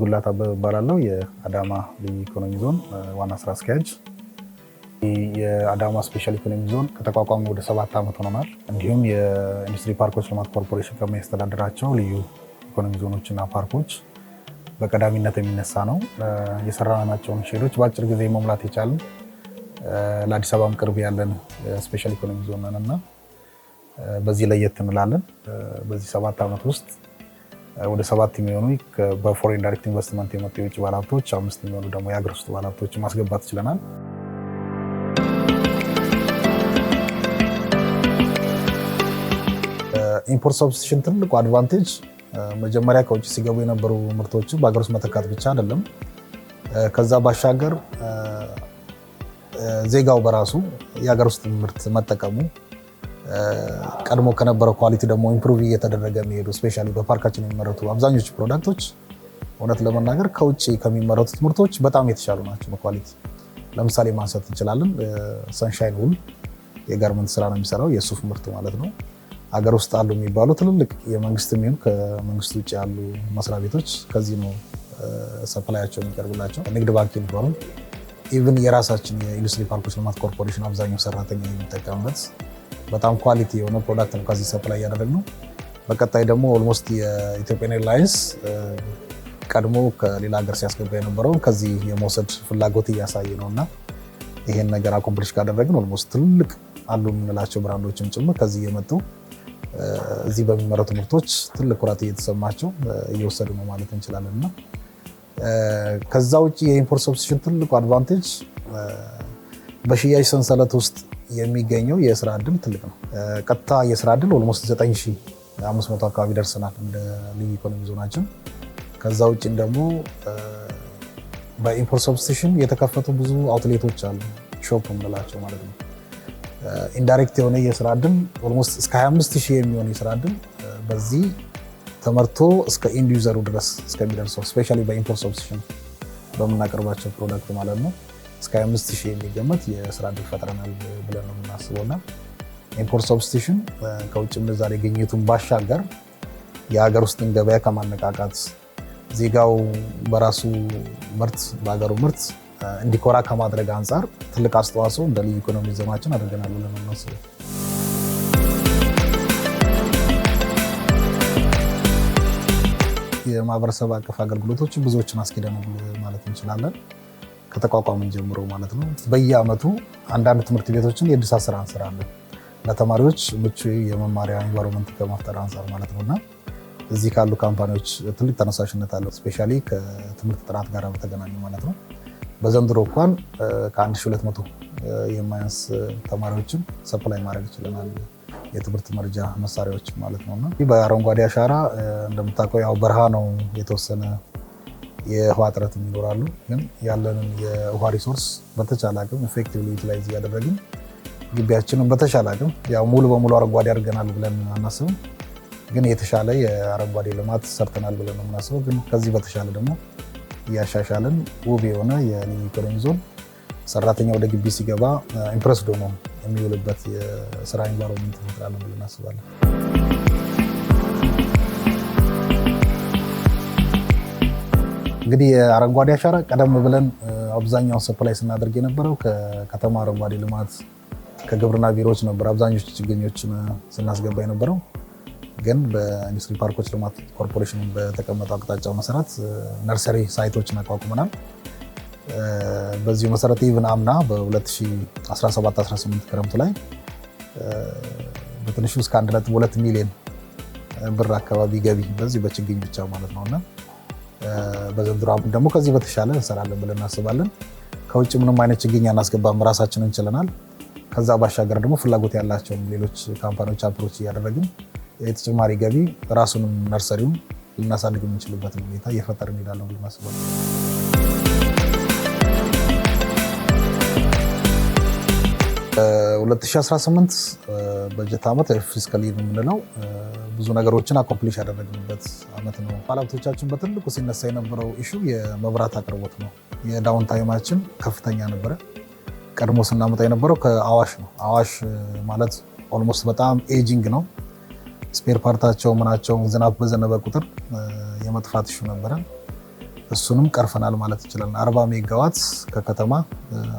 ጉላት አበበ እባላለሁ። የአዳማ ልዩ ኢኮኖሚ ዞን ዋና ስራ አስኪያጅ። የአዳማ ስፔሻል ኢኮኖሚ ዞን ከተቋቋመ ወደ 7 ዓመት ሆኖናል። እንዲሁም የኢንዱስትሪ ፓርኮች ልማት ኮርፖሬሽን ከሚያስተዳድራቸው ልዩ ኢኮኖሚ ዞኖችና ፓርኮች በቀዳሚነት የሚነሳ ነው። የሰራናቸውን ሼዶች በአጭር ጊዜ መሙላት የቻልን ለአዲስ አበባም ቅርብ ያለን ስፔሻል ኢኮኖሚ ዞን ነን እና በዚህ ለየት እንላለን። በዚህ 7 ዓመት ውስጥ ወደ 7 የሚሆኑ በፎሬን ዳይሬክት ኢንቨስትመንት የመጡ የውጭ ባለሀብቶች፣ 5 የሚሆኑ ደግሞ የሀገር ውስጥ ባለሀብቶች ማስገባት ችለናል። ኢምፖርት ሰብስቲሽን ትልቁ አድቫንቴጅ መጀመሪያ ከውጭ ሲገቡ የነበሩ ምርቶችን በሀገር ውስጥ መተካት ብቻ አይደለም። ከዛ ባሻገር ዜጋው በራሱ የሀገር ውስጥ ምርት መጠቀሙ ቀድሞ ከነበረው ኳሊቲ ደግሞ ኢምፕሩቭ እየተደረገ የሚሄዱ ስፔሻሊ በፓርካችን የሚመረቱ አብዛኞቹ ፕሮዳክቶች እውነት ለመናገር ከውጭ ከሚመረቱት ምርቶች በጣም የተሻሉ ናቸው በኳሊቲ። ለምሳሌ ማንሳት እንችላለን። ሰንሻይን ውል የጋርመንት ስራ ነው የሚሰራው፣ የሱፍ ምርት ማለት ነው። ሀገር ውስጥ አሉ የሚባሉ ትልልቅ የመንግስት የሚሆን ከመንግስት ውጭ ያሉ መስሪያ ቤቶች ከዚህ ነው ሰፕላያቸው የሚቀርብላቸው። ንግድ ባንክ ዩኒፎርም ኢቭን የራሳችን የኢንዱስትሪ ፓርኮች ልማት ኮርፖሬሽን አብዛኛው ሰራተኛ የሚጠቀምበት በጣም ኳሊቲ የሆነ ፕሮዳክት ነው ከዚህ ሰፕላይ ያደረግነው። በቀጣይ ደግሞ ኦልሞስት የኢትዮጵያን ኤርላይንስ ቀድሞ ከሌላ ሀገር ሲያስገባ የነበረውን ከዚህ የመውሰድ ፍላጎት እያሳየ ነው እና ይሄን ነገር አኮምፕሊሽ ካደረግን ኦልሞስት ትልቅ አሉ የምንላቸው ብራንዶችም ጭምር ከዚህ የመጡ እዚህ በሚመረቱ ምርቶች ትልቅ ኩራት እየተሰማቸው እየወሰዱ ነው ማለት እንችላለን እና ከዛ ውጭ የኢምፖርት ሰብስቲሽን ትልቁ አድቫንቴጅ በሽያጭ ሰንሰለት ውስጥ የሚገኘው የስራ እድል ትልቅ ነው። ቀጥታ የስራ እድል ኦልሞስት 9500 አካባቢ ደርሰናል እንደ ልዩ ኢኮኖሚ ዞናችን። ከዛ ውጭ ደግሞ በኢምፖርት ሰብስቲሽን የተከፈቱ ብዙ አውትሌቶች አሉ፣ ሾፕ የምንላቸው ማለት ነው። ኢንዳይሬክት የሆነ የስራ እድል ኦልሞስት እስከ 25000 የሚሆን የስራ እድል በዚህ ተመርቶ እስከ ኢንድ ዩዘሩ ድረስ እስከሚደርሰው ስፔሻሊ በኢምፖርት ሰብስቲሽን በምናቀርባቸው ፕሮዳክት ማለት ነው እስከ 25000 የሚገመት የስራ እድል ፈጥረናል ብለን ነው የምናስበው እና ኢምፖርት ሰብስቲሽን ከውጭ ምንዛሬ ግኝቱን ባሻገር የሀገር ውስጥን ገበያ ከማነቃቃት ዜጋው በራሱ ምርት በሀገሩ ምርት እንዲኮራ ከማድረግ አንጻር ትልቅ አስተዋጽኦ እንደ ልዩ ኢኮኖሚ ዞናችን አድርገናል ብለን ነው የምናስበው። የማህበረሰብ አቀፍ አገልግሎቶች ብዙዎችን አስኪደናል ማለት እንችላለን። ከተቋቋምን ጀምሮ ማለት ነው። በየአመቱ አንዳንድ ትምህርት ቤቶችን የእድሳት ስራ እንሰራለን ለተማሪዎች ምቹ የመማሪያ ኢንቫይሮንመንት ከመፍጠር አንጻር ማለት ነውና እዚህ ካሉ ካምፓኒዎች ትልቅ ተነሳሽነት አለው። ስፔሻሊ ከትምህርት ጥራት ጋር በተገናኘ ማለት ነው። በዘንድሮ እንኳን ከ1200 የማያንስ ተማሪዎችን ሰፕላይ ማድረግ ይችላል የትምህርት መርጃ መሳሪያዎች ማለት ነውና በአረንጓዴ አሻራ እንደምታውቀው ያው በረሃ ነው የተወሰነ የውሃ እጥረት ይኖራሉ። ግን ያለንን የውሃ ሪሶርስ በተቻለ አቅም ኢፌክቲቭሊ ዩቲላይዝ እያደረግን ግቢያችንን በተቻለ አቅም ያው ሙሉ በሙሉ አረንጓዴ አድርገናል ብለን አናስብም፣ ግን የተሻለ የአረንጓዴ ልማት ሰርተናል ብለን ነው የምናስበው። ግን ከዚህ በተሻለ ደግሞ እያሻሻልን ውብ የሆነ የልዩ ኢኮኖሚ ዞን ሰራተኛ ወደ ግቢ ሲገባ ኢምፕረስድ ሆኖ የሚውልበት የስራ ኢንቫይሮንመንት እንፈጥራለን ብለን እናስባለን። እንግዲህ የአረንጓዴ አሻራ ቀደም ብለን አብዛኛውን ሰፕላይ ስናደርግ የነበረው ከከተማ አረንጓዴ ልማት ከግብርና ቢሮዎች ነበር አብዛኞቹ ችግኞችን ስናስገባ የነበረው። ግን በኢንዱስትሪ ፓርኮች ልማት ኮርፖሬሽን በተቀመጠው አቅጣጫው መሰረት ነርሰሪ ሳይቶችን አቋቁመናል። በዚሁ መሰረት ኢቭን አምና በ2017-18 ክረምቱ ላይ በትንሹ እስከ 1.2 ሚሊዮን ብር አካባቢ ገቢ በዚህ በችግኝ ብቻ ማለት ነውና በዘንድሮ ዓመት ደግሞ ከዚህ በተሻለ እንሰራለን ብለን እናስባለን። ከውጭ ምንም አይነት ችግኝ አናስገባም፣ ራሳችን እንችለናል። ከዛ ባሻገር ደግሞ ፍላጎት ያላቸውን ሌሎች ካምፓኒዎች አፕሮች እያደረግን የተጨማሪ ገቢ ራሱንም ነርሰሪውን ልናሳድግ የምንችልበትን ሁኔታ እየፈጠርን እንሄዳለን ብለን እናስባለን። 2018 በጀት ዓመት ፊስካል ይር የምንለው ብዙ ነገሮችን አኮምፕሊሽ ያደረግንበት ዓመት ነው። ባለሀብቶቻችን በትልቁ ሲነሳ የነበረው ኢሹ የመብራት አቅርቦት ነው። የዳውን ታይማችን ከፍተኛ ነበረ። ቀድሞ ስናመጣ የነበረው ከአዋሽ ነው። አዋሽ ማለት ኦልሞስት በጣም ኤጂንግ ነው። ስፔር ፓርታቸው ምናቸው ዝናብ በዘነበ ቁጥር የመጥፋት ኢሹ ነበረ። እሱንም ቀርፈናል ማለት እንችላለን። 40 ሜጋዋት ከከተማ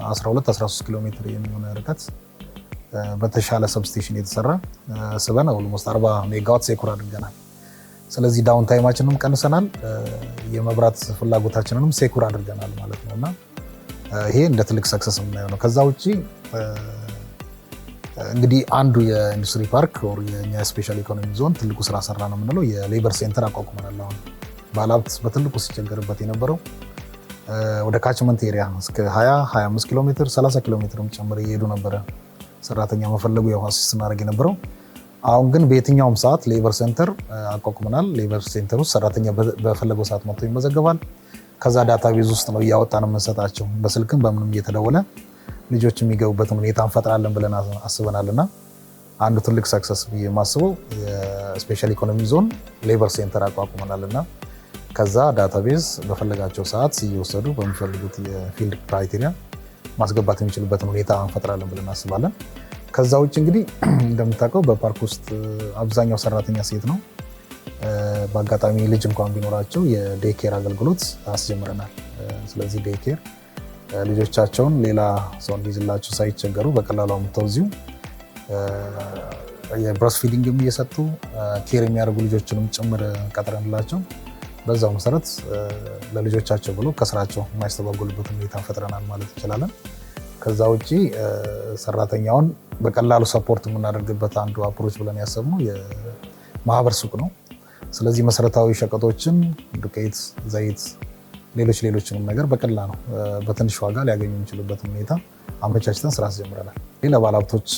12-13 ኪሎ ሜትር የሚሆን ርቀት በተሻለ ሰብስቴሽን የተሰራ ስበን ኦልሞስት 40 ሜጋዋት ሴኩር አድርገናል። ስለዚህ ዳውን ታይማችንንም ቀንሰናል፣ የመብራት ፍላጎታችንንም ሴኩር አድርገናል ማለት ነው እና ይሄ እንደ ትልቅ ሰክሰስ የምናየው ነው። ከዛ ውጭ እንግዲህ አንዱ የኢንዱስትሪ ፓርክ የኛ ስፔሻል ኢኮኖሚ ዞን ትልቁ ስራ ሰራ ነው የምንለው የሌበር ሴንተር አቋቁመናል። አሁን ባለሀብት በትልቁ ሲቸገርበት የነበረው ወደ ካችመንት ኤሪያ እስከ 20-25 ኪሎ ሜትር 30 ኪሎ ሜትርም ጭምር እየሄዱ ነበረ ሰራተኛ መፈለጉ ያው አሲስት እናደርግ የነበረው። አሁን ግን በየትኛውም ሰዓት ሌበር ሴንተር አቋቁመናል። ሌበር ሴንተር ውስጥ ሰራተኛ በፈለገው ሰዓት መጥቶ ይመዘገባል። ከዛ ዳታቤዝ ውስጥ ነው እያወጣን የምንሰጣቸው። በስልክም በምንም እየተደወለ ልጆች የሚገቡበትን ሁኔታ እንፈጥራለን ብለን አስበናል እና አንዱ ትልቅ ሰክሰስ ብዬ የማስበው የስፔሻል ኢኮኖሚ ዞን ሌበር ሴንተር አቋቁመናል እና ከዛ ዳታቤዝ በፈለጋቸው ሰዓት እየወሰዱ በሚፈልጉት የፊልድ ክራይቴሪያ ማስገባት የሚችሉበትን ሁኔታ እንፈጥራለን ብለን አስባለን። ከዛ ውጭ እንግዲህ እንደምታውቀው በፓርክ ውስጥ አብዛኛው ሰራተኛ ሴት ነው። በአጋጣሚ ልጅ እንኳን ቢኖራቸው የዴይኬር አገልግሎት አስጀምረናል። ስለዚህ ዴይኬር ልጆቻቸውን ሌላ ሰው እንዲይዝላቸው ሳይቸገሩ በቀላሉ አምጥተው እዚሁ የብረስት ፊዲንግም እየሰጡ ኬር የሚያደርጉ ልጆችንም ጭምር ቀጥረንላቸው በዛው መሰረት ለልጆቻቸው ብሎ ከስራቸው የማይስተጓጎሉበትን ሁኔታ ፈጥረናል ማለት እንችላለን። ከዛ ውጭ ሰራተኛውን በቀላሉ ሰፖርት የምናደርግበት አንዱ አፕሮች ብለን ያሰብነው የማህበር ሱቅ ነው። ስለዚህ መሰረታዊ ሸቀጦችን ዱቄት፣ ዘይት፣ ሌሎችንም ነገር በቀላሉ በትንሽ ዋጋ ሊያገኙ የሚችሉበትን ሁኔታ አመቻችተን ስራ አስጀምረናል። ለባለሀብቶች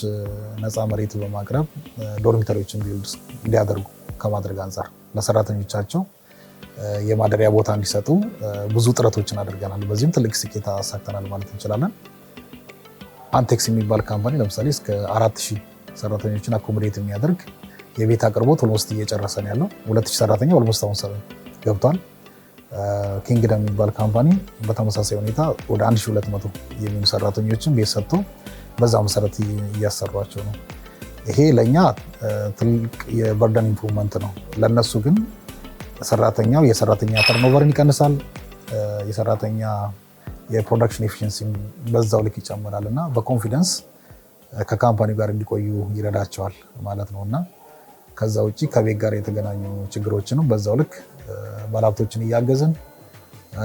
ነፃ መሬት በማቅረብ ዶርሚተሪዎችን ቢልድ እንዲያደርጉ ከማድረግ አንጻር ለሰራተኞቻቸው የማደሪያ ቦታ እንዲሰጡ ብዙ ጥረቶችን አድርገናል። በዚህም ትልቅ ስኬት አሳክተናል ማለት እንችላለን። አንቴክስ የሚባል ካምፓኒ ለምሳሌ እስከ 4000 ሰራተኞችን አኮሞዴት የሚያደርግ የቤት አቅርቦት ኦልሞስት እየጨረሰ ነው ያለው። 2000 ሰራተኛ ኦልሞስት አሁን ገብቷል። ኪንግደም የሚባል ካምፓኒ በተመሳሳይ ሁኔታ ወደ 1200 የሚሆኑ ሰራተኞችን ቤት ሰጥቶ በዛ መሰረት እያሰሯቸው ነው። ይሄ ለእኛ ትልቅ የበርደን ኢምፕሩቭመንት ነው። ለእነሱ ግን የሰራተኛ ተርኖቨርን ይቀንሳል፣ የሰራተኛ የፕሮዳክሽን ኤፊሽንሲ በዛው ልክ ይጨምራል እና በኮንፊደንስ ከካምፓኒው ጋር እንዲቆዩ ይረዳቸዋል ማለት ነው እና ከዛ ውጭ ከቤት ጋር የተገናኙ ችግሮችንም በዛው ልክ ባለሀብቶችን እያገዝን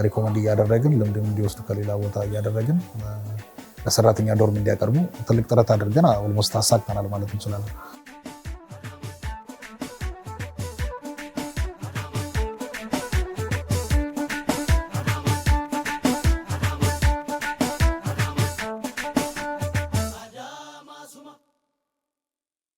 ሪኮመንድ እያደረግን ልምድም እንዲወስዱ ከሌላ ቦታ እያደረግን ለሰራተኛ ዶርም እንዲያቀርቡ ትልቅ ጥረት አድርገን ኦልሞስት አሳክተናል ማለት እንችላለን።